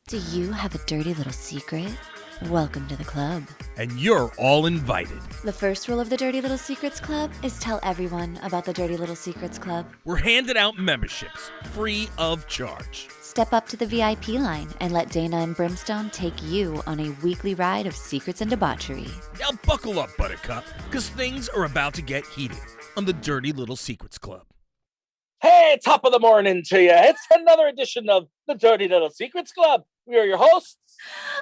Do you have a dirty little secret? Welcome to the club. And you're all invited. The first rule of the Dirty Little Secrets Club is tell everyone about the Dirty Little Secrets Club. We're handing out memberships, free of charge. Step up to the VIP line and let Dayna and Brimstone take you on a weekly ride of secrets and debauchery. Now buckle up, Buttercup, because things are about to get heated on the Dirty Little Secrets Club. Hey, top of the morning to you. It's another edition of the Dirty Little Secrets Club. We are your hosts.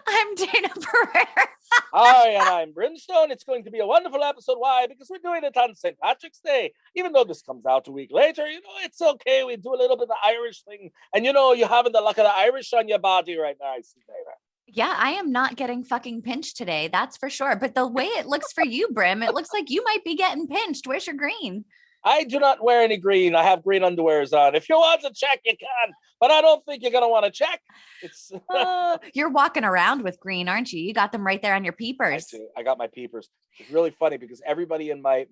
I'm Dayna Pereira. Hi, and I'm Brimstone. It's going to be a wonderful episode. Why? Because we're doing it on St. Patrick's Day. Even though this comes out a week later, it's okay. We do a little bit of the Irish thing. And you're having the luck of the Irish on your body right now, I see, Dayna. Yeah, I am not getting fucking pinched today. That's for sure. But the way it looks for you, Brim, it looks like you might be getting pinched. Where's your green? I do not wear any green. I have green underwears on. If you want to check, you can. But I don't think you're going to want to check. It's You're walking around with green, aren't you? You got them right there on your peepers. I got my peepers. It's really funny because everybody in my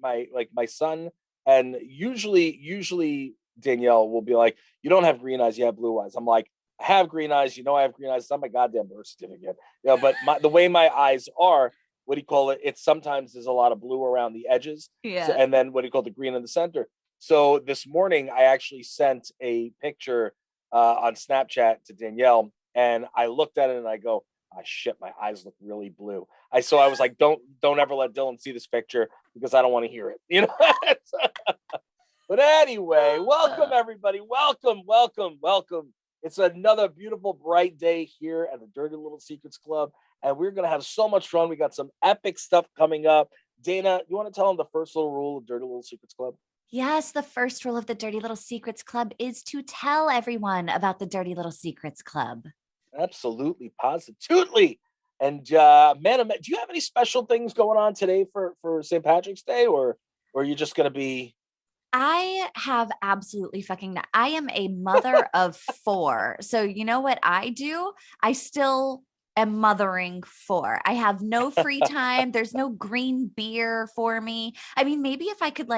son and usually Danielle will be like, you don't have green eyes, you have blue eyes. I'm like, I have green eyes. I have green eyes. It's on my goddamn birth certificate. But the way my eyes are, what do you call it? It's sometimes there's a lot of blue around the edges. Yeah. So, and then what do you call the green in the center? So this morning I actually sent a picture on Snapchat to Danielle, and I looked at it and I go, oh, shit, my eyes look really blue. So I was like, don't ever let Dylan see this picture because I don't want to hear it. But anyway, welcome everybody. Welcome. It's another beautiful, bright day here at the Dirty Little Secrets Club. And we're going to have so much fun. We got some epic stuff coming up. Dayna, you want to tell them the first little rule of Dirty Little Secrets Club? Yes, the first rule of the Dirty Little Secrets Club is to tell everyone about the Dirty Little Secrets Club. Absolutely, positively. And man, do you have any special things going on today for St. Patrick's Day, or are you just going to be... I have absolutely fucking... I am a mother of 4. So you know what I do? I still... am mothering 4. I have no free time. There's no green beer for me. I mean, maybe if I could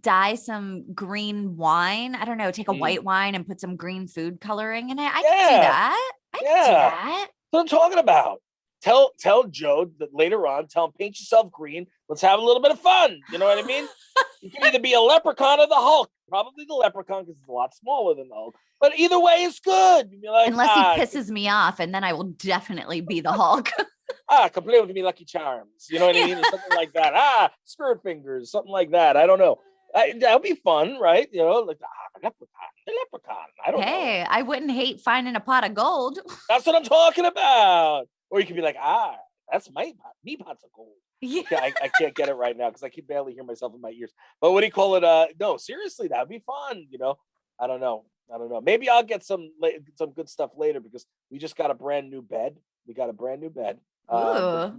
dye some green wine, I don't know, take a white wine and put some green food coloring in it. I could do that. I could do that. That's what I'm talking about. Tell Joe that later on, tell him, paint yourself green. Let's have a little bit of fun. You know what I mean? You can either be a leprechaun or the Hulk. Probably the leprechaun because it's a lot smaller than the Hulk. But either way, it's good. Like, unless he pisses me off, and then I will definitely be the Hulk. Come play with me, Lucky Charms. You know what I mean? Or something like that. Spirit fingers, something like that. I don't know. That'll be fun, right? The leprechaun. I don't know. Hey, I wouldn't hate finding a pot of gold. That's what I'm talking about. Or you could be like, that's my pot. Me pots of gold. Yeah. I can't get it right now because I can barely hear myself in my ears. But what do you call it? No, seriously, that'd be fun. I don't know. Maybe I'll get some good stuff later because we just got a brand new bed.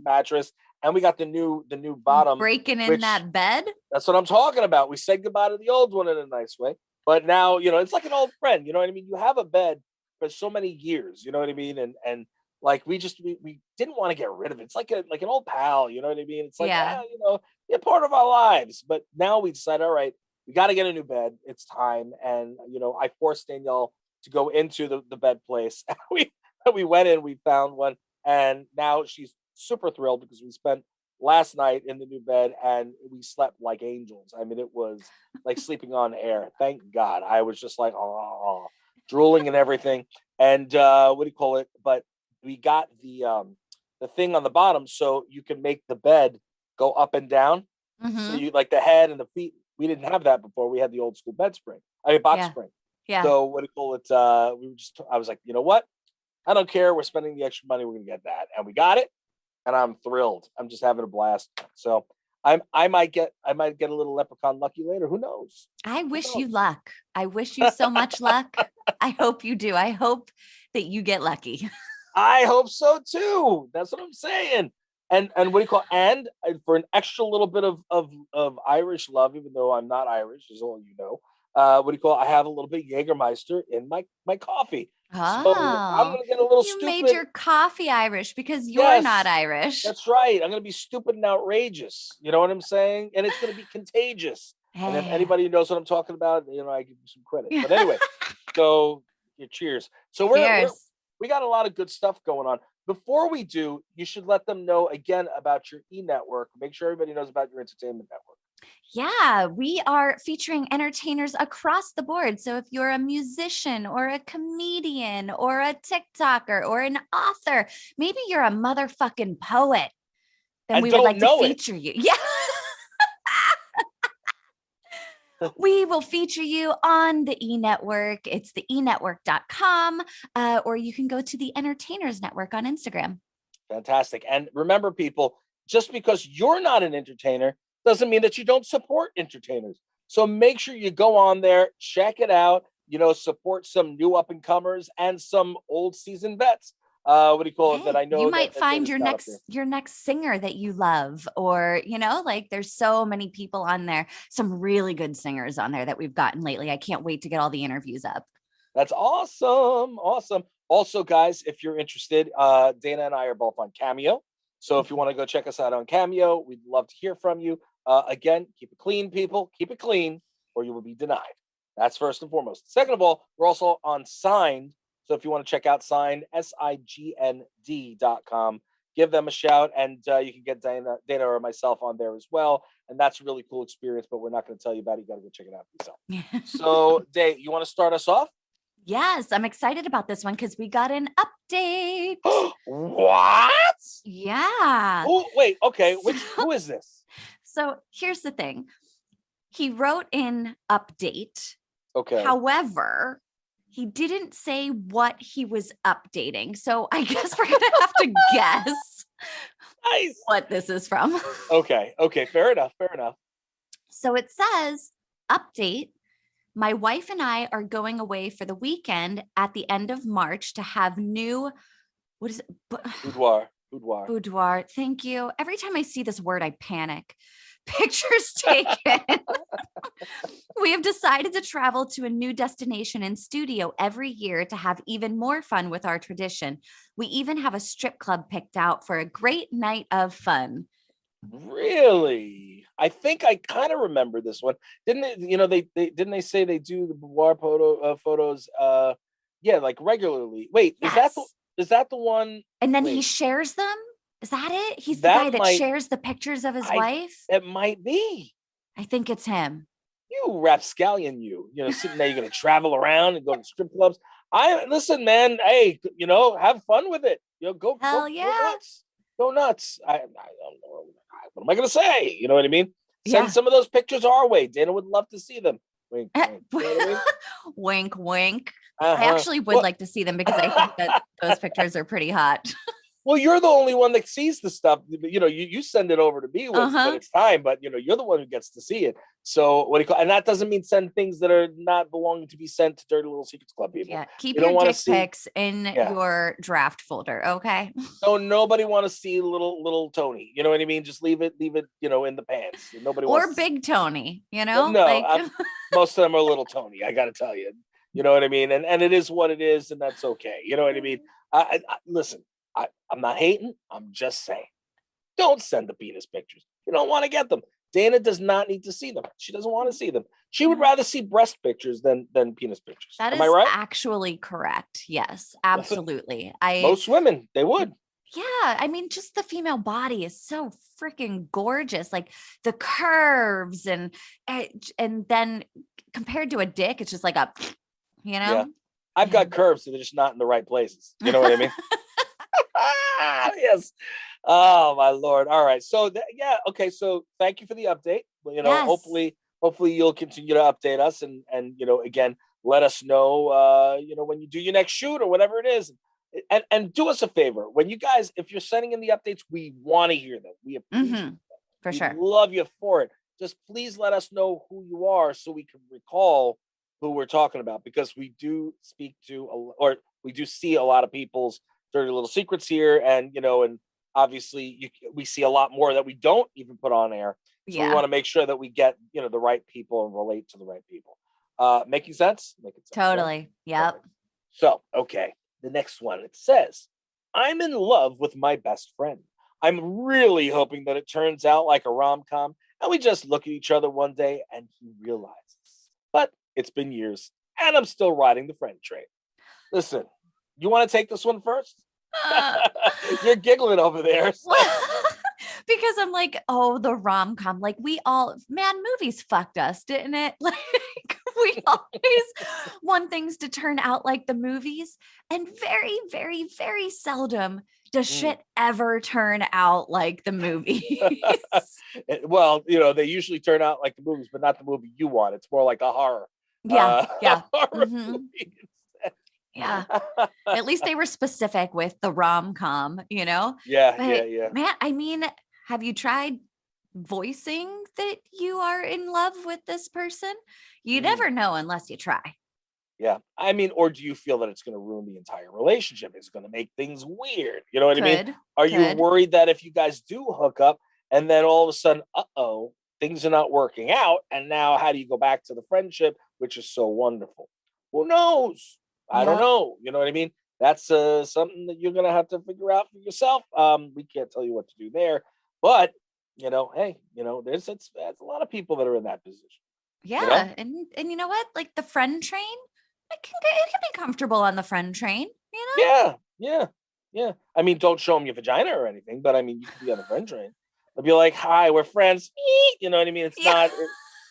Mattress, and we got the new bottom. Breaking in that bed. That's what I'm talking about. We said goodbye to the old one in a nice way, but now it's like an old friend. You know what I mean? You have a bed for so many years. You know what I mean? And like we didn't want to get rid of it. It's like an old pal. You know what I mean? It's like you're part of our lives. But now we decided, all right, we got to get a new bed. It's time. And, I forced Danielle to go into the bed place. We went in, we found one. And now she's super thrilled because we spent last night in the new bed and we slept like angels. I mean, it was like sleeping on air. Thank God. I was just like, drooling and everything. And what do you call it? But we got the thing on the bottom so you can make the bed go up and down. Mm-hmm. So you like the head and the feet. We didn't have that before. We had the old school bed spring. Box spring. Yeah. So what do you call it? I was like, you know what? I don't care. We're spending the extra money. We're going to get that. And we got it. And I'm thrilled. I'm just having a blast. So I might get a little leprechaun lucky later. Who knows? I wish you luck. I wish you so much luck. I hope you do. I hope that you get lucky. I hope so too. That's what I'm saying. And what do you call? And for an extra little bit of Irish love, even though I'm not Irish, is all you know. What do you call? I have a little bit Jägermeister in my coffee. Oh, so I'm gonna get a little stupid. You made your coffee Irish because you're not Irish. That's right. I'm gonna be stupid and outrageous. You know what I'm saying? And it's gonna be contagious. Hey. And if anybody knows what I'm talking about, I give you some credit. But anyway, so cheers. So we're We got a lot of good stuff going on. Before we do, you should let them know again about your e-network. Make sure everybody knows about your entertainment network. Yeah, we are featuring entertainers across the board. So if you're a musician or a comedian or a TikToker or an author, maybe you're a motherfucking poet, then And we would don't like to know it. feature you. Yeah. We will feature you on the e-network. It's the enetwork.com, or you can go to the Entertainers Network on Instagram. Fantastic. And remember, people, just because you're not an entertainer doesn't mean that you don't support entertainers. So make sure you go on there, check it out, support some new up and comers and some old seasoned vets. What do you call it? That I know you might find your next singer that you love, or like there's so many people on there, some really good singers on there that we've gotten lately. I can't wait to get all the interviews up. That's awesome. Also, guys, if you're interested, Dayna and I are both on Cameo. So if you want to go check us out on Cameo, we'd love to hear from you. Again, keep it clean, people. Keep it clean, or you will be denied. That's first and foremost. Second of all, we're also on Signed. So if you want to check out Signed, SIGND.com, give them a shout, and you can get Dayna or myself on there as well. And that's a really cool experience, but we're not going to tell you about it. You got to go check it out for yourself. So, Day, you want to start us off? Yes, I'm excited about this one because we got an update. What? Yeah. Oh, wait. Okay. Who is this? So here's the thing. He wrote in update. Okay. However, he didn't say what he was updating. So I guess we're going to have to guess what this is from. Okay. Fair enough. So it says, update. My wife and I are going away for the weekend at the end of March to have new, what is it? Boudoir. Thank you. Every time I see this word, I panic. Pictures taken. We have decided to travel to a new destination and studio every year to have even more fun with our tradition. We even have a strip club picked out for a great night of fun. Really? I think I kind of remember this one. Didn't they? Didn't they say they do the boudoir photos? Like regularly. Wait, yes. is that the one? And then he shares them. Is that it? He's the guy that shares the pictures of his wife. It might be. I think it's him. You rapscallion, sitting there. You're gonna travel around and go to strip clubs. Listen, man. Hey, have fun with it. Go. Hell yeah. Go nuts. I don't know. What am I going to say? You know what I mean? Send Yeah. some of those pictures our way. Dayna would love to see them. Wink, wink. You know what I mean? Wink, wink. Uh-huh. I actually would like to see them because I think that those pictures are pretty hot. Well, you're the only one that sees the stuff. You send it over to me when it's time, but you're the one who gets to see it. So what do you call? And that doesn't mean send things that are not belonging to be sent to Dirty Little Secrets Club people. Yeah, keep your dick pics in your draft folder, okay? So nobody want to see little Tony. You know what I mean? Just leave it. In the pants. Nobody wants Big Tony. No, most of them are little Tony. I got to tell you. You know what I mean? And it is what it is, and that's okay. You know what I mean? Listen. I'm not hating. I'm just saying. Don't send the penis pictures. You don't want to get them. Dayna does not need to see them. She doesn't want to see them. She would rather see breast pictures than penis pictures. That Am I right? Actually correct. Yes, absolutely. Most women, they would. Yeah. I mean, just the female body is so freaking gorgeous. Like the curves and then compared to a dick, it's just like a, Yeah. I've got curves, so they're just not in the right places. You know what I mean? Yes. Oh my Lord. All right. So okay. So thank you for the update. Well, yes. hopefully you'll continue to update us and again, let us know when you do your next shoot or whatever it is. And do us a favor. When you guys, if you're sending in the updates, we want to hear them. We appreciate them. For sure. Love you for it. Just please let us know who you are so we can recall who we're talking about, because we do speak to or we do see a lot of people's dirty little secrets here, and and obviously we see a lot more that we don't even put on air. So we want to make sure that we get the right people and relate to the right people. Making sense? Totally. Right? Yep. Perfect. So okay, the next one, it says, I'm in love with my best friend. I'm really hoping that it turns out like a rom-com and we just look at each other one day and he realizes. But it's been years and I'm still riding the friend train. Listen, You want to take this one first? Uh, You're giggling over there. So. because I'm like, oh, the rom-com. Like movies fucked us, didn't it? Like we always want things to turn out like the movies. And very, very, very seldom does shit ever turn out like the movies. Well, they usually turn out like the movies, but not the movie you want. It's more like a horror. Yeah. Horror Mm-hmm. movie. Yeah. At least they were specific with the rom-com, Yeah, But yeah. man, I mean, have you tried voicing that you are in love with this person? You never know unless you try. Yeah. I mean, or do you feel that it's going to ruin the entire relationship? It's going to make things weird. You know what I mean? Are you worried that if you guys do hook up and then all of a sudden, things are not working out, and now how do you go back to the friendship, which is so wonderful? Who knows? I don't know. You know what I mean? That's something that you're going to have to figure out for yourself. We can't tell you what to do there, but hey, there's a lot of people that are in that position. Yeah. And you know what? Like the friend train, it can be comfortable on the friend train, Yeah. I mean, don't show them your vagina or anything, but I mean, you can be on the friend train. They'll be like, hi, we're friends. You know what I mean? It's not,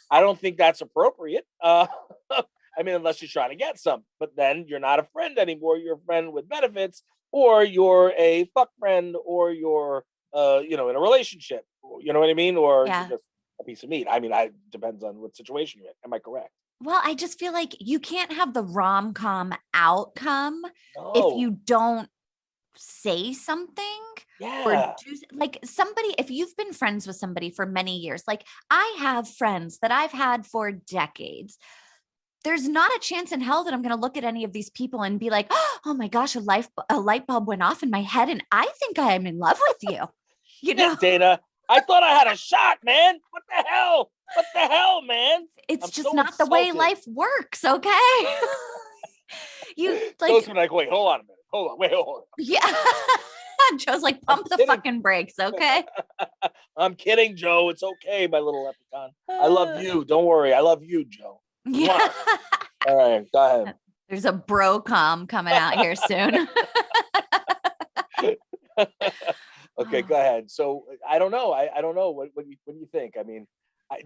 I don't think that's appropriate. I mean, unless you're trying to get some, but then you're not a friend anymore. You're a friend with benefits, or you're a fuck friend, or you're, in a relationship. You know what I mean? Or you're just a piece of meat. I mean, it depends on what situation you're in. Am I correct? Well, I just feel like you can't have the rom-com outcome if you don't say something or do like somebody. If you've been friends with somebody for many years, like I have friends that I've had for decades, there's not a chance in hell that I'm going to look at any of these people and be like, oh my gosh, a light bulb went off in my head and I think I am in love with you. Dayna, I thought I had a shot, man. What the hell? What the hell, man? It's just so not insulted. The way life works, okay? Those were like, wait, hold on a minute. Hold on. Yeah. Joe's like, pump the fucking brakes, okay? I'm kidding, Joe. It's okay, my little leprechaun. I love you. Don't worry. I love you, Joe. Yeah. All right, go ahead. There's a bro-com coming out here soon. Okay, go ahead. So I don't know. I don't know. What do you think? I mean,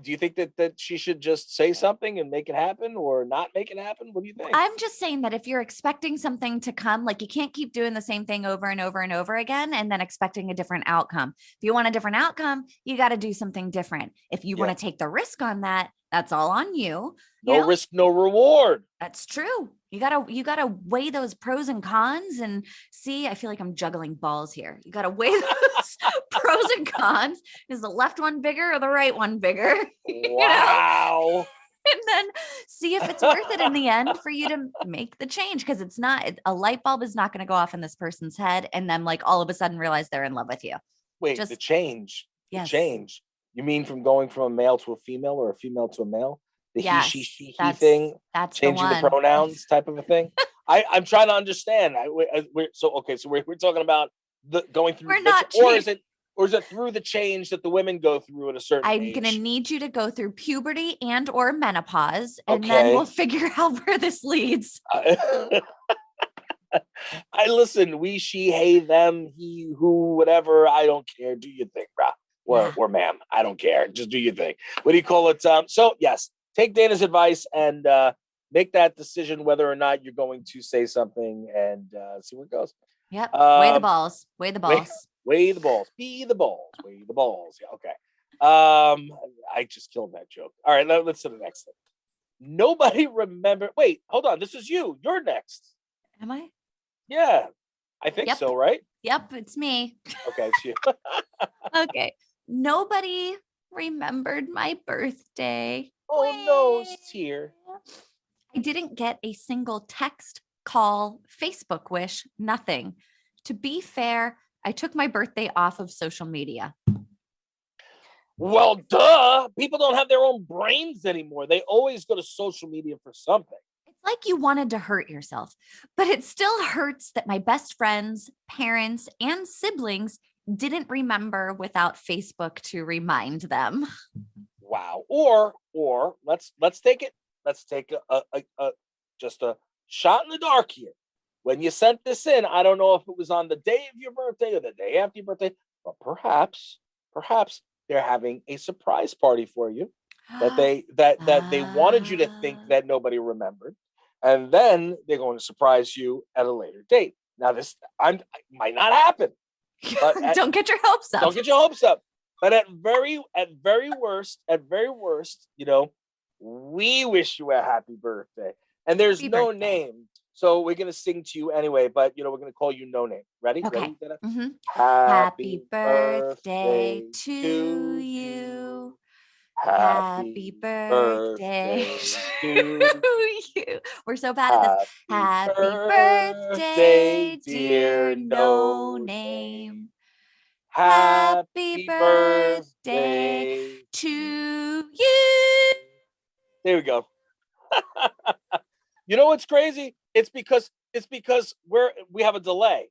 do you think that she should just say something and make it happen, or not make it happen? What do you think? I'm just saying that if you're expecting something to come, like you can't keep doing the same thing over and over and over again and then expecting a different outcome. If you want a different outcome, you got to do something different. If you want to take the risk on that, that's all on you. No risk, no reward. That's true. You gotta weigh those pros and cons and see. I feel like I'm juggling balls here. You gotta weigh those pros and cons. Is the left one bigger or the right one bigger? Wow. And then see if it's worth it in the end for you to make the change. Because it's not, a light bulb is not going to go off in this person's head and then like all of a sudden realize they're in love with you. Wait, the change. Yes. The change. You mean from going from a male to a female or a female to a male? The he, she, he thing? That's changing the pronouns type of a thing? I'm trying to understand. We're talking about going through. Or is it through the change that the women go through at a certain age? I'm going to need you to go through puberty and or menopause, and then we'll figure out where this leads. I listen, we, she, hey, them, he, who, whatever. I don't care. Do your thing, brah. Or ma'am. I don't care. Just do your thing. What do you call it? So yes, take Dayna's advice and make that decision whether or not you're going to say something and see where it goes. Yep. Weigh the balls. Weigh the balls. Weigh the balls. Be the balls. Weigh the balls. Yeah. Okay. I just killed that joke. All right. Let's do the next thing. Nobody remember. Wait, hold on. This is you. You're next. Am I? Yeah, I think so. Right? Yep. It's me. Okay. It's you. Okay. Nobody remembered my birthday. Oh no, it's here. I didn't get a single text, call, Facebook wish, nothing. To be fair, I took my birthday off of social media. Well, duh. People don't have their own brains anymore. They always go to social media for something. It's like you wanted to hurt yourself, but it still hurts that my best friends, parents, and siblings didn't remember without Facebook to remind them. Wow. Or let's take it. Let's take a just a shot in the dark here. when you sent this in, I don't know if it was on the day of your birthday or the day after your birthday, but perhaps they're having a surprise party for you that they wanted you to think that nobody remembered, and then they're going to surprise you at a later date. Now this might not happen, but don't get your hopes up. Don't get your hopes up. But at very worst, we wish you a happy birthday. And there's no name. So we're going to sing to you anyway, but we're going to call you no name. Ready? Okay. Ready? Mm-hmm. Happy birthday to you. Happy birthday to you. We're so bad at this. Happy birthday, dear no name. Happy birthday to you. There we go. You know what's crazy? It's because we have a delay.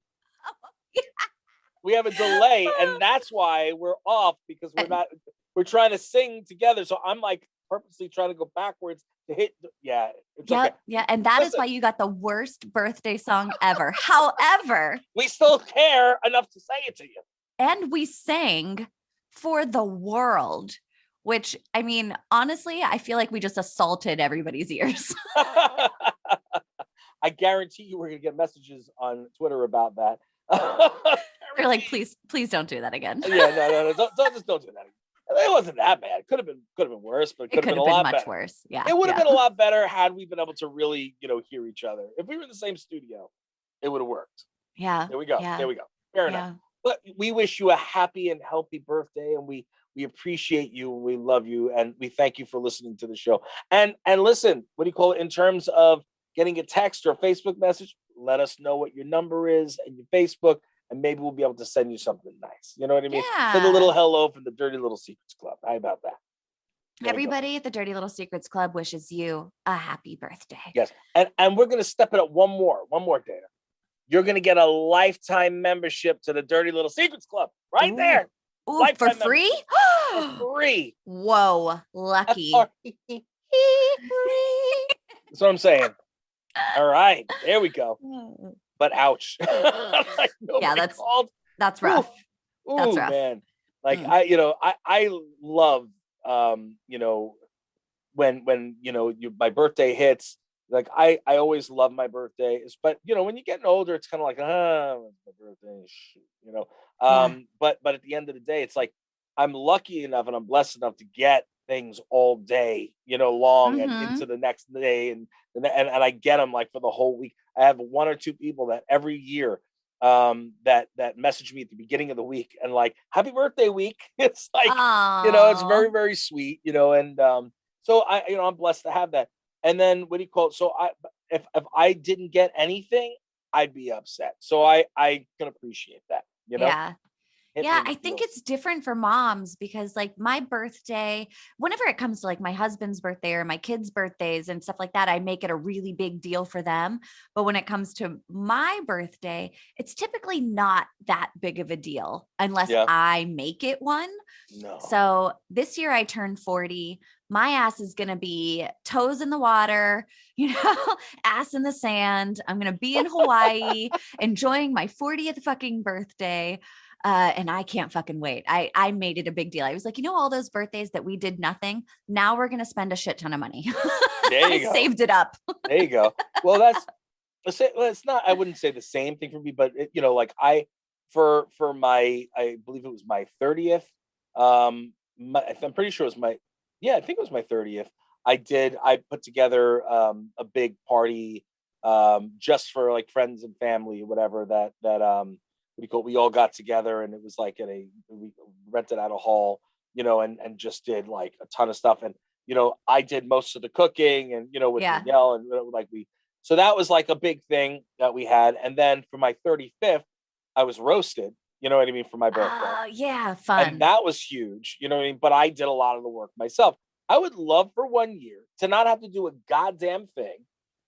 We have a delay, and that's why we're off, because we're trying to sing together. So I'm like purposely trying to go backwards to hit. Okay. Yeah, and that is why you got the worst birthday song ever. However, we still care enough to say it to you. And we sang for the world, which, I mean, honestly, I feel like we just assaulted everybody's ears. I guarantee you we're going to get messages on Twitter about that. They're like, please don't do that again. No. Don't do that again. It wasn't that bad. It could have been worse, but it could have been a lot much better. Worse. Yeah. It would have been a lot better had we been able to really, hear each other. If we were in the same studio, it would have worked. Yeah. There we go. Yeah. There we go. Fair enough. But we wish you a happy and healthy birthday, and we appreciate you, and we love you, and we thank you for listening to the show. And listen, what do you call it in terms of getting a text or a Facebook message? Let us know what your number is and your Facebook, and maybe we'll be able to send you something nice. You know what I mean? Yeah. Send a little hello from the Dirty Little Secrets Club. How about that? Everybody at the Dirty Little Secrets Club wishes you a happy birthday. Yes. And we're going to step it up one more, Dayna. You're going to get a lifetime membership to the Dirty Little Secrets Club right there. Ooh, for free? For free. Whoa, lucky. That's what I'm saying. All right, there we go. But ouch. That's rough. Ooh, that's rough, man. Like I love when my birthday hits. Like I always love my birthdays, but when you're getting older, it's kind of like, it's my birthday, But at the end of the day, it's like I'm lucky enough and I'm blessed enough to get things all day, long and into the next day, and I get them like for the whole week. I have one or two people that every year that message me at the beginning of the week and like, happy birthday week. It's like, it's very, very sweet, and so I'm blessed to have that. And then what do you call it? So if I didn't get anything, I'd be upset. So I can appreciate that, Yeah. Yeah, I think it's different for moms because like my birthday, whenever it comes to like my husband's birthday or my kids' birthdays and stuff like that, I make it a really big deal for them. But when it comes to my birthday, it's typically not that big of a deal unless I make it one. No. So this year I turned 40. My ass is going to be toes in the water, ass in the sand. I'm going to be in Hawaii enjoying my 40th fucking birthday. And I can't fucking wait. I made it a big deal. I was like, all those birthdays that we did nothing. Now we're going to spend a shit ton of money. There you go. Saved it up. There you go. Well, it's not, I wouldn't say the same thing for me, but for my, I believe it was my 30th. I'm pretty sure it was I think it was my 30th. I put together a big party just for like friends and family or whatever that we all got together, and it was like we rented out a hall, and just did like a ton of stuff. And, I did most of the cooking and, with Danielle and so that was like a big thing that we had. And then for my 35th, I was roasted, you know what I mean? For my birthday. Oh, yeah. Fun. And that was huge, you know what I mean? But I did a lot of the work myself. I would love for 1 year to not have to do a goddamn thing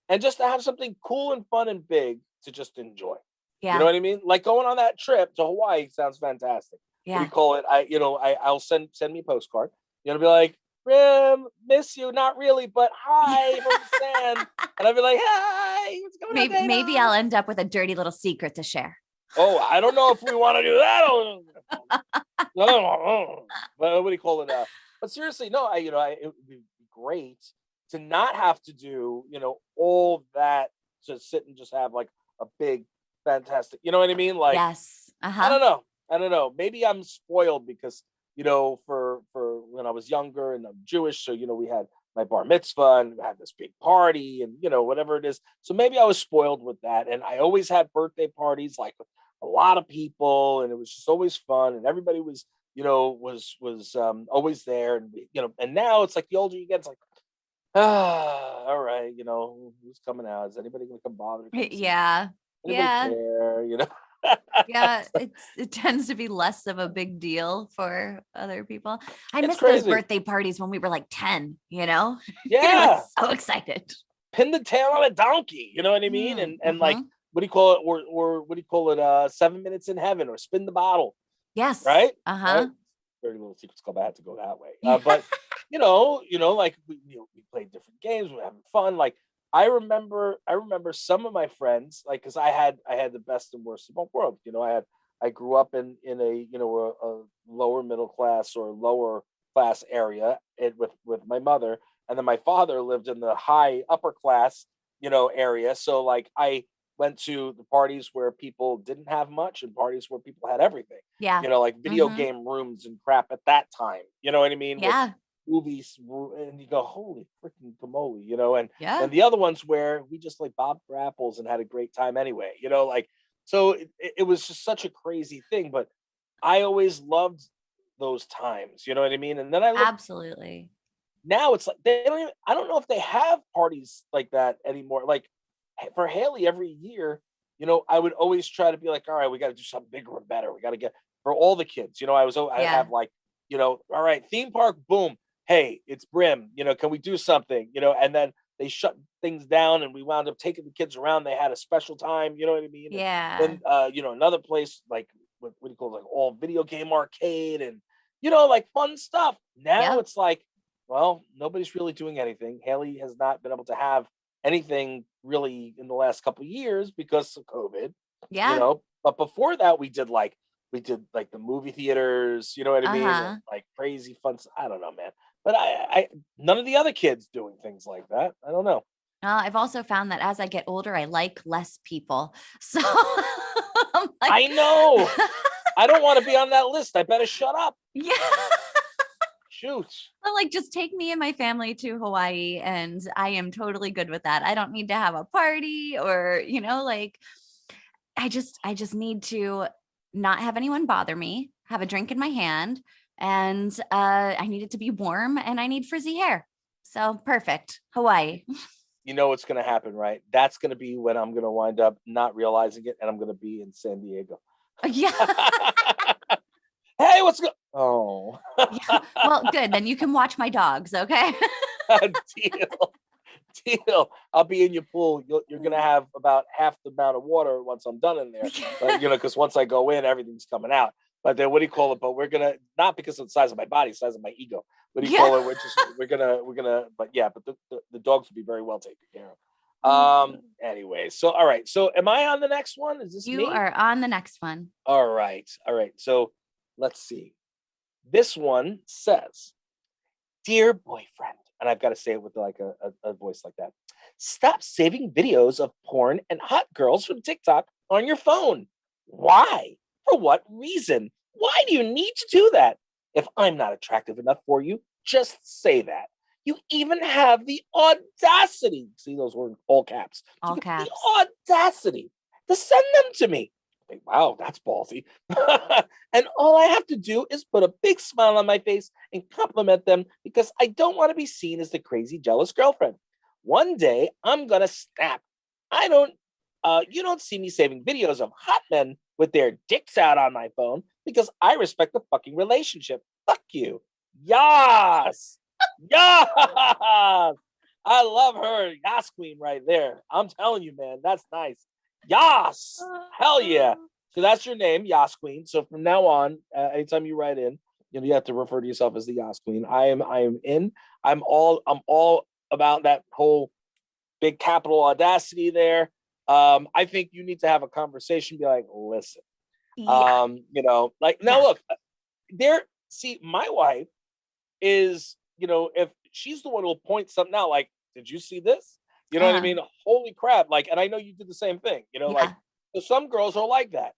and just to have something cool and fun and big to just enjoy. Yeah. You know what I mean? Like going on that trip to Hawaii sounds fantastic. Yeah. We call it, I'll send me a postcard. Be like, Brim, miss you, not really, but hi from the sand. And I'd be like, hi, what's going on, Dayna? Maybe I'll end up with a dirty little secret to share. Oh, I don't know if we want to do that. But what do you call it? But seriously, no, it would be great to not have to do, all that, to sit and just have like a big, fantastic, you know what I mean? Like, Yes. I don't know. I don't know. Maybe I'm spoiled because, for when I was younger and I'm Jewish, so, we had my bar mitzvah and we had this big party and, whatever it is. So maybe I was spoiled with that. And I always had birthday parties, like with a lot of people, and it was just always fun. And everybody was, was always there. And, and now it's like the older you get, it's like, all right, who's coming out? Is anybody going to come bother? Yeah. Anybody care, Yeah, it tends to be less of a big deal for other people. I miss crazy. those birthday parties when we were like 10, Yeah. So excited. Pin the tail on a donkey, you know what I mean? And like, what do you call it? Or what do you call it? 7 minutes in heaven, or spin the bottle. Yes. Right? Right? Very Little Secrets Club. I had to go that way. But like we played different games, we were having fun. Like I remember some of my friends, like, because I had the best and worst of both worlds. I grew up in a a lower middle class or lower class area with my mother, and then my father lived in the high upper class area. So like I went to the parties where people didn't have much and parties where people had everything. Yeah. Like video game rooms and crap at that time. You know what I mean? Yeah. Movies, and you go, holy freaking camole, and the other ones where we just like bobbed for apples and had a great time anyway, like, so it was just such a crazy thing, but I always loved those times, you know what I mean? And then Absolutely. now it's like I don't know if they have parties like that anymore. Like for Haley every year, I would always try to be like, all right, we got to do something bigger and better. We got to get for all the kids, I have like, all right, theme park, boom. Hey, it's Brim, can we do something, and then they shut things down and we wound up taking the kids around. They had a special time, you know what I mean? Yeah. And another place, like, what do you call it? Like all video game arcade and, like fun stuff. Now it's like, well, nobody's really doing anything. Haley has not been able to have anything really in the last couple of years because of COVID. Yeah. But before that, we did like the movie theaters, you know what I mean? And, like crazy fun. I don't know, man. But I none of the other kids doing things like that. I don't know. I've also found that as I get older, I like less people. So I'm like, I know. I don't want to be on that list. I better shut up. Yeah. Shoot. I'm like, just take me and my family to Hawaii and I am totally good with that. I don't need to have a party or, like I just need to not have anyone bother me, have a drink in my hand, and I need it to be warm and I need frizzy hair. So perfect. Hawaii. You know what's going to happen, right? That's going to be when I'm going to wind up not realizing it and I'm going to be in San Diego. Yeah. Hey, what's going Oh. Yeah. Well, good. Then you can watch my dogs, okay? Deal. I'll be in your pool. You're going to have about half the amount of water once I'm done in there. But, because once I go in, everything's coming out. But then what do you call it? But we're going to, not because of the size of my body, size of my ego. What do you call it? We're going to, but yeah, but the dogs will be very well taken care of. Anyway, so, all right. So am I on the next one? Is this you me? are on the next one. All right. So let's see. This one says, "Dear boyfriend," and I've got to say it with like a voice like that. "Stop saving videos of porn and hot girls from TikTok on your phone. Why? For what reason? Why do you need to do that? If I'm not attractive enough for you, just say that. You even have the audacity," see, those were all caps. All caps. The audacity to send them to me. Like, wow, that's ballsy. And all I have to do is put a big smile on my face and compliment them because I don't want to be seen as the crazy, jealous girlfriend. One day I'm gonna snap. You don't see me saving videos of hot men with their dicks out on my phone because I respect the fucking relationship. Fuck you. Yas. Yas. I love her. Yas queen right there. I'm telling you, man, that's nice. Yas. Hell yeah. So that's your name, Yas Queen. So from now on, anytime you write in, You have to refer to yourself as the Yas Queen. I am in. I'm all about that whole big capital audacity there. I think you need to have a conversation, be like, listen, Yeah. like now look, my wife is, if she's the one who'll point something out, like, did you see this? You know what I Uh, mean? Holy crap. Like, and I know you did the same thing, like, yeah. so some girls are like that.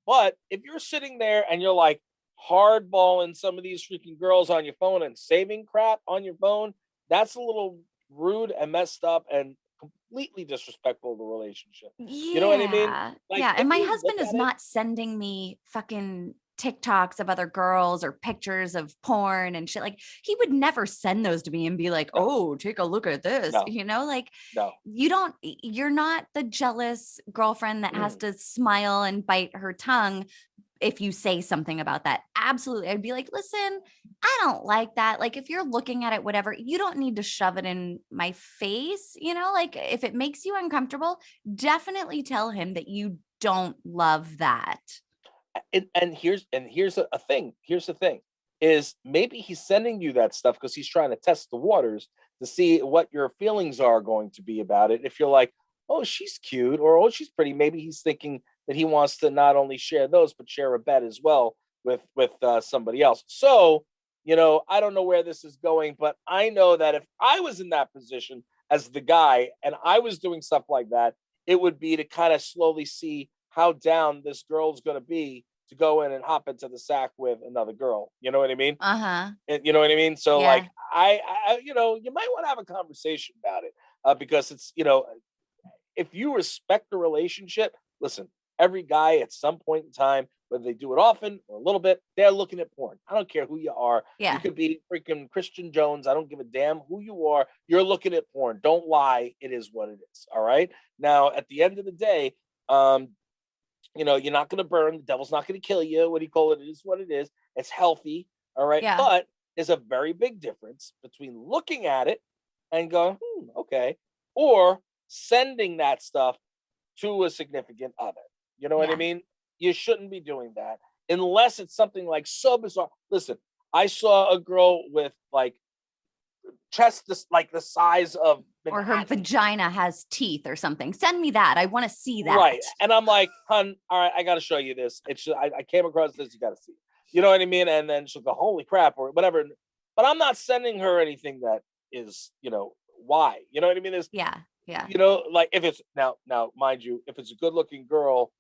But if you're sitting there and you're like hardballing some of these freaking girls on your phone and saving crap on your phone, that's a little rude and messed up and completely disrespectful of the relationship. You know what I mean? Yeah. Like, Yeah. if And my you look husband is at it, not sending me fucking TikToks of other girls or pictures of porn and shit. Like he would never send those to me and be like, no, oh, take a look at this. no, Like no. you're not the jealous girlfriend that has Mm. to smile and bite her tongue if you say something about that. Absolutely. I'd be like, listen, I don't like that. Like, if you're looking at it, whatever, you don't need to shove it in my face. Like if it makes you uncomfortable, definitely tell him that you don't love that. And here's a thing. Here's the thing is maybe he's sending you that stuff because he's trying to test the waters to see what your feelings are going to be about it. If you're like, oh, she's cute, or oh, she's pretty, maybe he's thinking that he wants to not only share those but share a bed as well with somebody else. So, I don't know where this is going, but I know that if I was in that position as the guy and I was doing stuff like that, it would be to kind of slowly see how down this girl's going to be to go in and hop into the sack with another girl. You know what I mean? Uh-huh. You know what I mean? So like, Yeah. you might want to have a conversation about it because it's, if you respect the relationship, listen, every guy at some point in time, whether they do it often or a little bit, they're looking at porn. I don't care who you are. You Yeah. could be freaking Christian Jones. I don't give a damn who you are. You're looking at porn. Don't lie. It is what it is. All right. Now, at the end of the day, you're not going to burn. The devil's not going to kill you. What do you call it? It is what it is. It's healthy. All right. Yeah. But there's a very big difference between looking at it and going, okay, or sending that stuff to a significant other. You know what I Yeah. mean? You shouldn't be doing that unless it's something like so bizarre. Listen, I saw a girl with like chest like the size of Or her Manhattan. vagina has teeth or something. Send me that. I want to see that. Right. And I'm like, hun, all right, I got to show you this. I came across this. You got to see it. You know what I mean? And then she'll go, holy crap, or whatever. But I'm not sending her anything that is, why? You know what I mean? Yeah. Yeah. Like if it's now, mind you, if it's a good looking girl,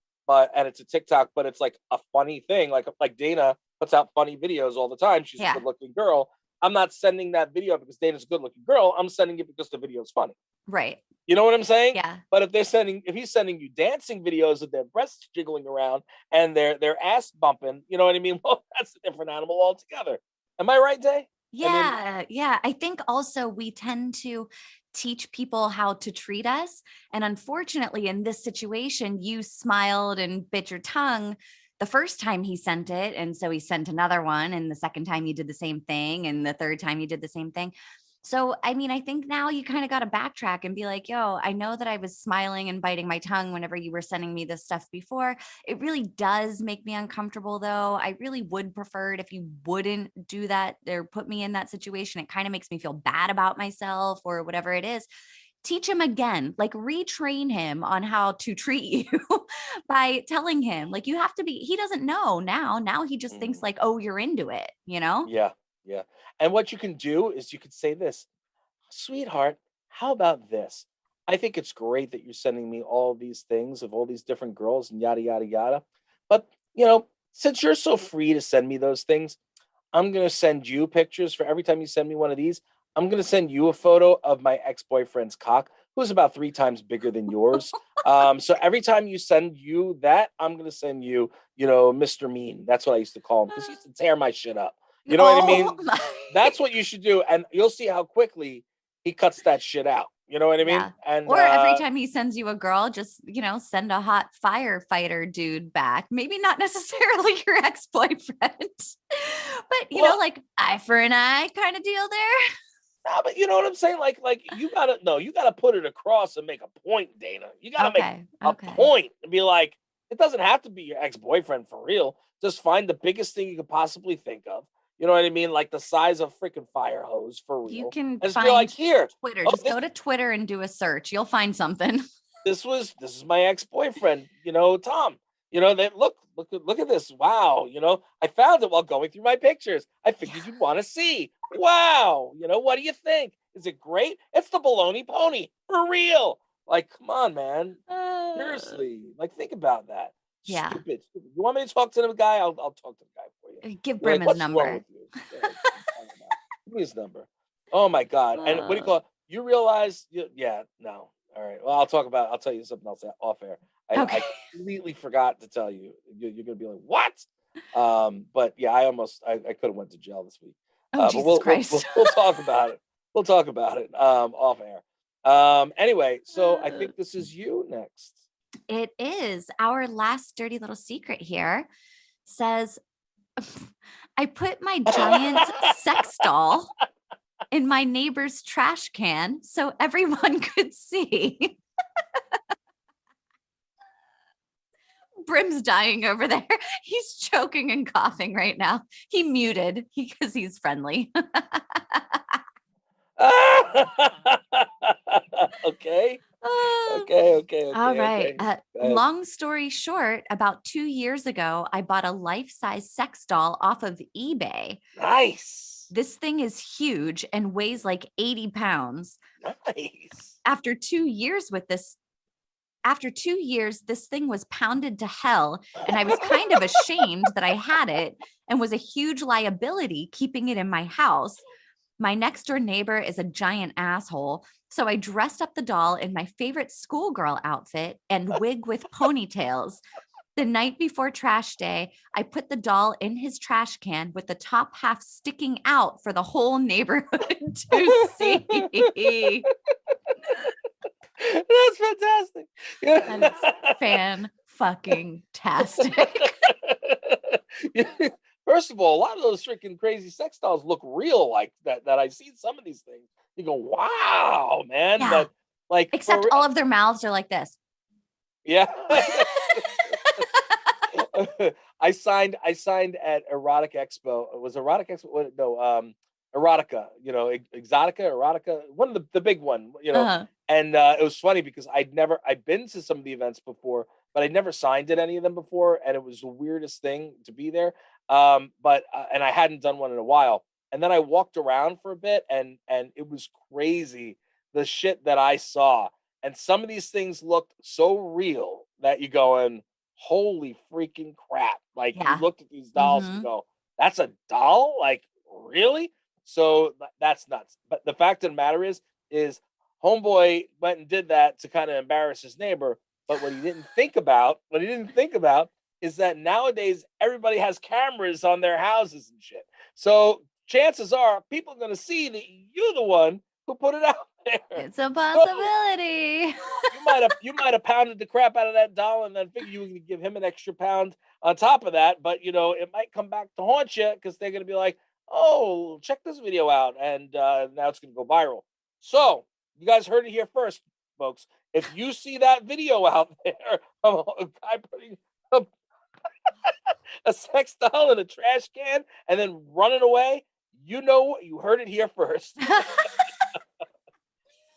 and it's a TikTok, but it's like a funny thing, like Dayna puts out funny videos all the time. She's a good looking girl. I'm not sending that video because Dana's a good looking girl. I'm sending it because the video is funny. Right. You know what I'm saying? Yeah. But if he's sending you dancing videos of their breasts jiggling around and their ass bumping, you know what I mean? Well, that's a different animal altogether. Am I right, Day? Yeah. Yeah. I think also we tend to teach people how to treat us. And unfortunately, in this situation, you smiled and bit your tongue the first time he sent it. And so he sent another one. And the second time you did the same thing. And the third time you did the same thing. So, I mean, I think now you kind of got to backtrack and be like, yo, I know that I was smiling and biting my tongue whenever you were sending me this stuff before. It really does make me uncomfortable, though. I really would prefer it if you wouldn't do that or put me in that situation. It kind of makes me feel bad about myself or whatever it is. Teach him again, like retrain him on how to treat you by telling him, like, you have to be, he doesn't know now. Now he just thinks like, oh, you're into it, Yeah. Yeah. And what you can do is you could say this, sweetheart, how about this? I think it's great that you're sending me all these things of all these different girls and yada, yada, yada. But, since you're so free to send me those things, I'm going to send you pictures for every time you send me one of these. I'm going to send you a photo of my ex-boyfriend's cock, who's about 3 times bigger than yours. So every time you send you that, I'm going to send you, Mr. Mean. That's what I used to call him because he used to tear my shit up. You know what I mean? That's what you should do. And you'll see how quickly he cuts that shit out. You know what I mean? Yeah. And Or every time he sends you a girl, just, send a hot firefighter dude back. Maybe not necessarily your ex-boyfriend, but, like eye for an eye kind of deal there. nah, but you know what I'm saying? Like you gotta put it across and make a point, Dayna. You gotta make a point and be like, it doesn't have to be your ex-boyfriend for real. Just find the biggest thing you could possibly think of. You know what I mean? Like the size of freaking fire hose for real. You can and just find be like, here, Twitter. oh, Just go to Twitter and do a search. You'll find something. this is my ex-boyfriend, Tom. That look at this. Wow, I found it while going through my pictures. I figured you'd want to see. Wow, what do you think? Is it great? It's the baloney pony for real. Like, come on, man. Seriously, like, think about that. Yeah. Stupid. You want me to talk to the guy? I'll talk to the guy for you. Give Brim his What's number. wrong with you? Yeah, give me his number. Oh my God. And what do you call it? You realize? Yeah. No. All right. Well, I'll tell you something else off air. I completely forgot to tell you. You're gonna be like, what? But yeah, I could have went to jail this week. Oh, Jesus Christ. We'll talk about it. We'll talk about it off air. Anyway, so I think this is you next. It is. Our last dirty little secret here says, I put my giant sex doll in my neighbor's trash can so everyone could see. Brim's dying over there. He's choking and coughing right now. He muted because he's friendly. Okay. All right. Long story short, about 2 years ago, I bought a life-size sex doll off of eBay. Nice. This thing is huge and weighs like 80 pounds. Nice. After 2 years, this thing was pounded to hell, and I was kind of ashamed that I had it and was a huge liability keeping it in my house. My next door neighbor is a giant asshole, so I dressed up the doll in my favorite schoolgirl outfit and wig with ponytails. The night before trash day, I put the doll in his trash can with the top half sticking out for the whole neighborhood to see. That's fantastic. That is fan-fucking-tastic. First of all, a lot of those freaking crazy sex dolls look real like that I've seen some of these things. You go, wow, man. Yeah. But like, except all of their mouths are like this. Yeah. I signed at Erotic Expo. It was Erotic Expo. No, Erotica, Exotica, Erotica, one of the big one, and it was funny because I'd been to some of the events before, but I'd never signed at any of them before. And it was the weirdest thing to be there. And I hadn't done one in a while. And then I walked around for a bit and it was crazy, the shit that I saw. And some of these things looked so real that you going, holy freaking crap. Like, you looked at these dolls and go, that's a doll? Like, really? So that's nuts. But the fact of the matter is homeboy went and did that to kind of embarrass his neighbor. But what he didn't think about is that nowadays everybody has cameras on their houses and shit. So chances are people are going to see that you're the one who put it out there. It's a possibility. So you might have pounded the crap out of that doll and then figure you were going to give him an extra pound on top of that. But it might come back to haunt you because they're going to be like, oh, check this video out. And now it's going to go viral. So you guys heard it here first, folks. If you see that video out there of a guy putting a sex doll in a trash can and then running away, you heard it here first.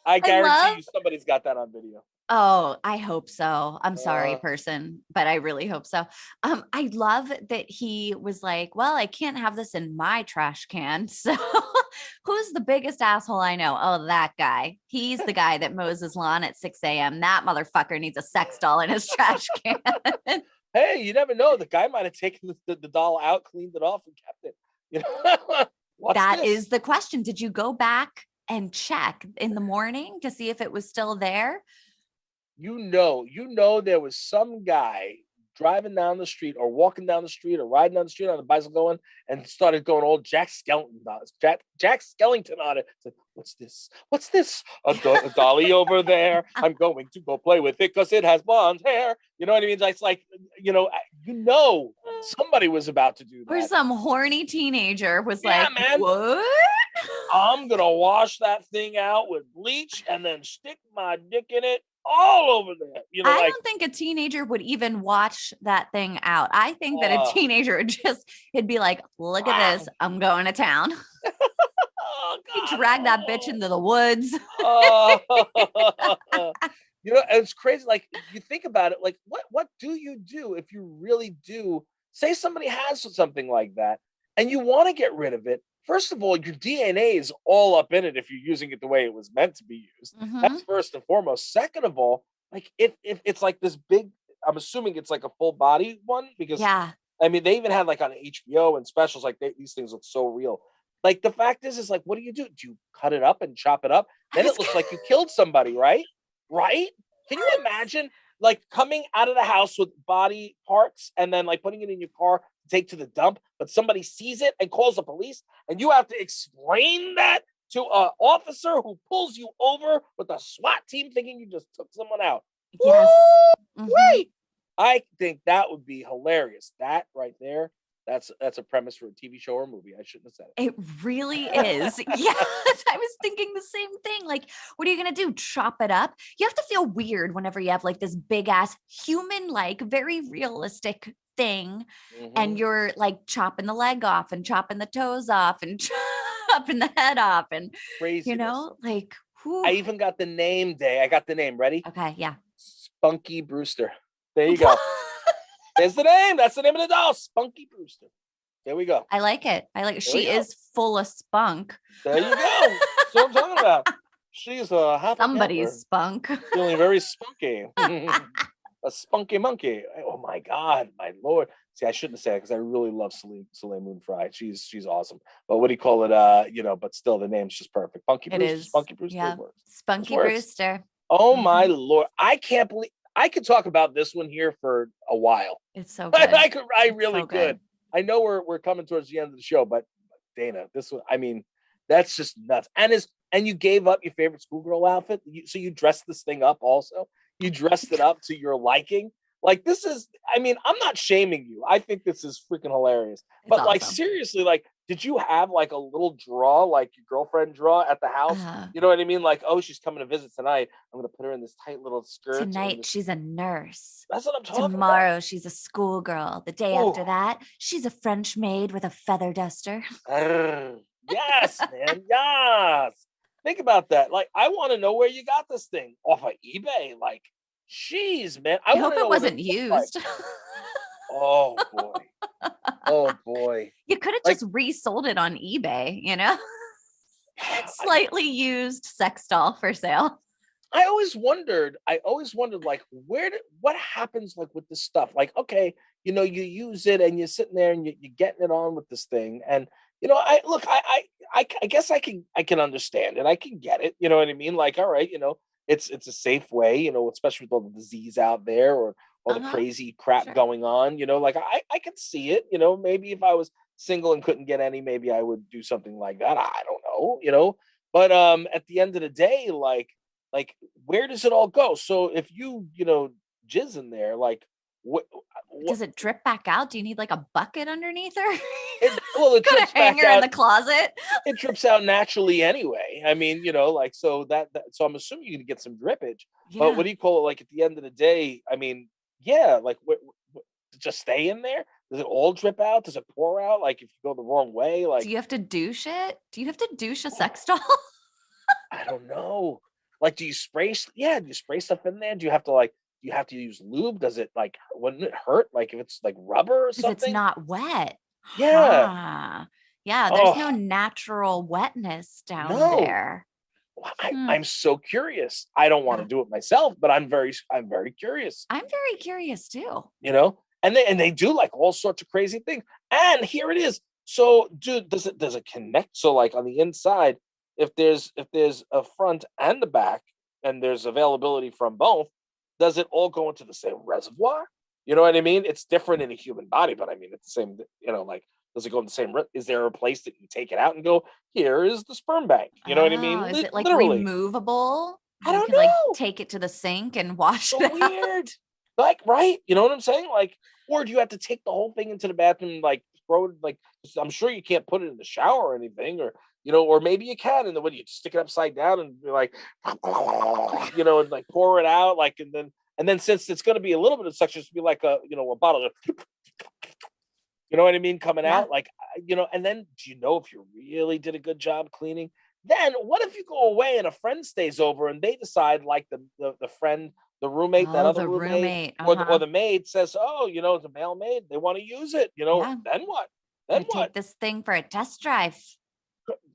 I guarantee you somebody's got that on video. Oh, I hope so. I'm sorry, person, but I really hope so. I love that he was like, well, I can't have this in my trash can. So who's the biggest asshole I know? Oh, that guy. He's the guy that mows his lawn at 6 a.m. That motherfucker needs a sex doll in his trash can. Hey, you never know. The guy might have taken the doll out, cleaned it off, and kept it. That is the question. Did you go back and check in the morning to see if it was still there? There was some guy driving down the street or walking down the street or riding down the street on a bicycle going and started going old Jack Skellington on it. Said, what's this? A dolly over there. I'm going to go play with it because it has blonde hair. You know what I mean? It's like, somebody was about to do that. Or some horny teenager was like, man, what? I'm going to wash that thing out with bleach and then stick my dick in it all over there. You know, I like, don't think a teenager would even watch that thing out. I think that a teenager would it'd be like, look at this. I'm going to town. oh He God, dragged that bitch into the woods. oh. You know, it's crazy. Like, you think about it, like, what do you do if you really do say somebody has something like that and you want to get rid of it? First of all, your DNA is all up in it if you're using it the way it was meant to be used. That's first and foremost. Second of all, like, if it's like this big, I'm assuming it's like a full body one, because Yeah. I mean, they even had like on HBO and specials, like these things look so real. Like, the fact is like, what do? Do you cut it up and chop it up? Then it looks like you killed somebody, right? Right? Can you imagine like coming out of the house with body parts and then like putting it in your car to take to the dump, but somebody sees it and calls the police, and you have to explain that to an officer who pulls you over with a SWAT team thinking you just took someone out? Yes. Wait, I think that would be hilarious. That right there, that's a premise for a TV show or a movie. I shouldn't have said it. It really is. Yeah. I was thinking the same thing. Like, what are you going to do? Chop it up? You have to feel weird whenever you have like this big ass human, like very realistic thing. And you're like chopping the leg off and chopping the toes off and chopping the head off. And, Crazy. you know, like, whew. I even got the name, Day. I got the name. Ready? Okay. Yeah. Spunky Brewster. There you go. There's the name. That's the name of the doll. Spunky Brewster. There we go. I like it. She is full of spunk. There you go. That's what I'm talking about. She's a half somebody's spunk. Feeling very spunky. A spunky monkey. Oh my God, my Lord. See, I shouldn't say it because I really love Soleil Moon Frye. She's awesome. But what do you call it? You know, but still the name's just perfect. Spunky Brewster. Spunky Brewster. Yeah. Spunky Brewster. Oh my Lord. I can't believe I could talk about this one here for a while. It's so good. I really could. I know we're coming towards the end of the show, but Dayna, this one, I mean, that's just nuts. And you gave up your favorite schoolgirl outfit. So you dressed this thing up also. You dressed it up to your liking. Like, this is, I mean, I'm not shaming you. I think this is freaking hilarious. But awesome. Like, seriously, like, did you have like a little draw, like your girlfriend draw at the house? You know what I mean? Like, oh, she's coming to visit tonight. I'm going to put her in this tight little skirt. Tonight, she's a nurse. That's what I'm talking about. Tomorrow, she's a schoolgirl. The day after that, she's a French maid with a feather duster. Yes, man. Yes. Think about that. Like, I want to know where you got this thing. Off of eBay. Like, jeez, man. I hope it wasn't used. Like. Oh, boy. Oh, boy. You could have just resold it on eBay, you know? Slightly used sex doll for sale. I always wondered, like, what happens, like, with this stuff? Like, okay, you know, you use it and you're sitting there and you're getting it on with this thing. And, you know, I guess I can understand it. I can get it. You know what I mean? Like, all right, you know, it's a safe way, you know, especially with all the disease out there or all the crazy crap going on, you know, like I can see it, you know, maybe if I was single and couldn't get any, maybe I would do something like that. I don't know, you know, but at the end of the day, like where does it all go? So if you know, jizz in there, like what does it drip back out? Do you need like a bucket underneath her? It drips back out in the closet. It drips out naturally anyway. I mean, you know, like, so so I'm assuming you're gonna get some drippage. Yeah. But what do you call it? Like, at the end of the day, I mean, yeah, like what just stay in there? Does it all drip out? Does it pour out? Like, if you go the wrong way, like, do you have to douche it? Do you have to douche a sex doll? I don't know. Like, do you spray? Yeah, do you spray stuff in there? Do you have to use lube? Does it, like, wouldn't it hurt? Like, if it's like rubber or something? It's not wet. Yeah. Yeah, there's no natural wetness down there. I'm so curious. I don't want to do it myself, but I'm very curious. I'm very curious too. You know, and they do like all sorts of crazy things. And here it is. So, dude, does it connect? So, like, on the inside, if there's a front and the back, and there's availability from both, does it all go into the same reservoir? You know what I mean? It's different in a human body, but I mean, it's the same. You know, like, does it go in the same? Is there a place that you take it out and go, here is the sperm bank? You know what I mean? Is it like literally removable? I don't know. Like, take it to the sink and wash it weird. Like, right? You know what I'm saying? Like, or do you have to take the whole thing into the bathroom and like throw it? Like, I'm sure you can't put it in the shower or anything, or or maybe you can, and then when you stick it upside down and be like, and like pour it out, like, and then since it's going to be a little bit of suction, it's be like a bottle of, you know what I mean, coming out, like, and then do you know if you really did a good job cleaning? Then what if you go away and a friend stays over and they decide, like the friend, the roommate, that other roommate, or the maid says, oh, the male maid, they want to use it, then what? Then what? Take this thing for a test drive.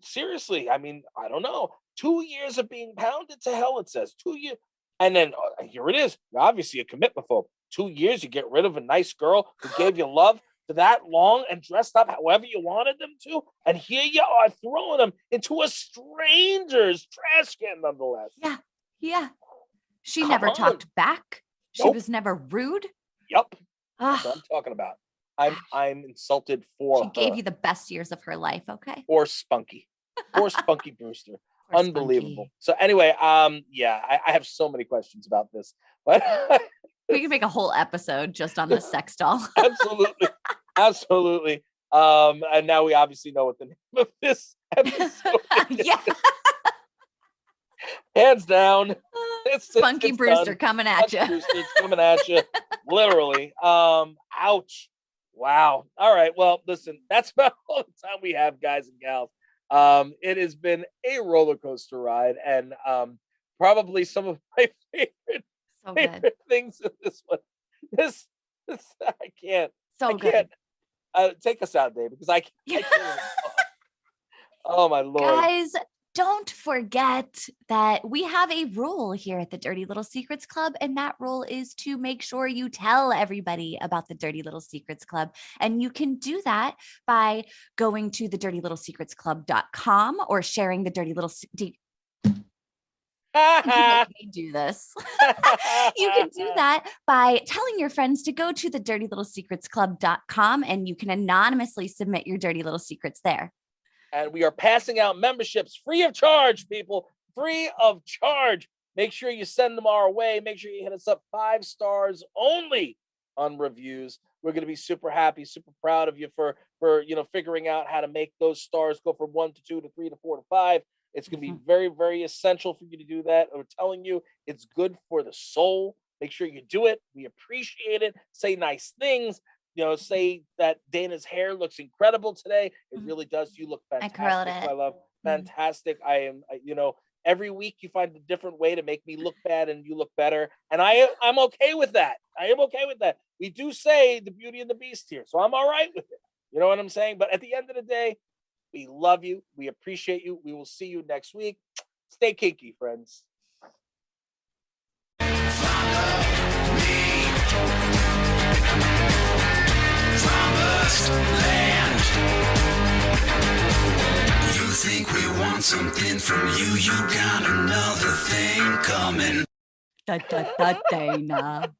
Seriously, I mean, I don't know. 2 years of being pounded to hell, it says 2 years. And then here it is. Obviously, a commitment for 2 years. You get rid of a nice girl who gave you love for that long and dressed up however you wanted them to. And here you are throwing them into a stranger's trash can, nonetheless. Yeah. She never talked back. She was never rude. Yep. That's what I'm talking about. I'm insulted for She gave you the best years of her life, okay? Or Spunky. Or Spunky Brewster. Unbelievable. Spunky. So anyway, I have so many questions about this. But we can make a whole episode just on the sex doll. Absolutely. And now we obviously know what the name of this episode is. Yeah. Hands down. Spunky Brewster coming at you. Brewster's coming at you. Literally. Ouch. Wow. All right. Well, listen, that's about all the time we have, guys and gals. It has been a roller coaster ride, and probably some of my favorite things in this one. This I can't. I can't. Take us out, Dave, because I can't. Oh my Lord. Guys, don't forget that we have a rule here at the Dirty Little Secrets Club, and that rule is to make sure you tell everybody about the Dirty Little Secrets Club. And you can do that by going to thedirtylittlesecretsclub.com or sharing the Dirty Little You make me do this. You can do that by telling your friends to go to thedirtylittlesecretsclub.com, and you can anonymously submit your dirty little secrets there. And we are passing out memberships free of charge, people. Free of charge. Make sure you send them our way. Make sure you hit us up 5 stars only on reviews. We're going to be super happy, super proud of you for figuring out how to make those stars go from 1 to 2 to 3 to 4 to 5. It's going to be very, very essential for you to do that. We're telling you, it's good for the soul. Make sure you do it. We appreciate it. Say nice things. Say that Dayna's hair looks incredible today. It really does. You look fantastic. I curled it. I love fantastic. I am, every week you find a different way to make me look bad and you look better. And I'm okay with that. I am okay with that. We do say the beauty and the beast here. So I'm all right with it. You know what I'm saying? But at the end of the day, we love you. We appreciate you. We will see you next week. Stay kinky, friends. Promised land. You think we want something from you? You got another thing coming. Dayna.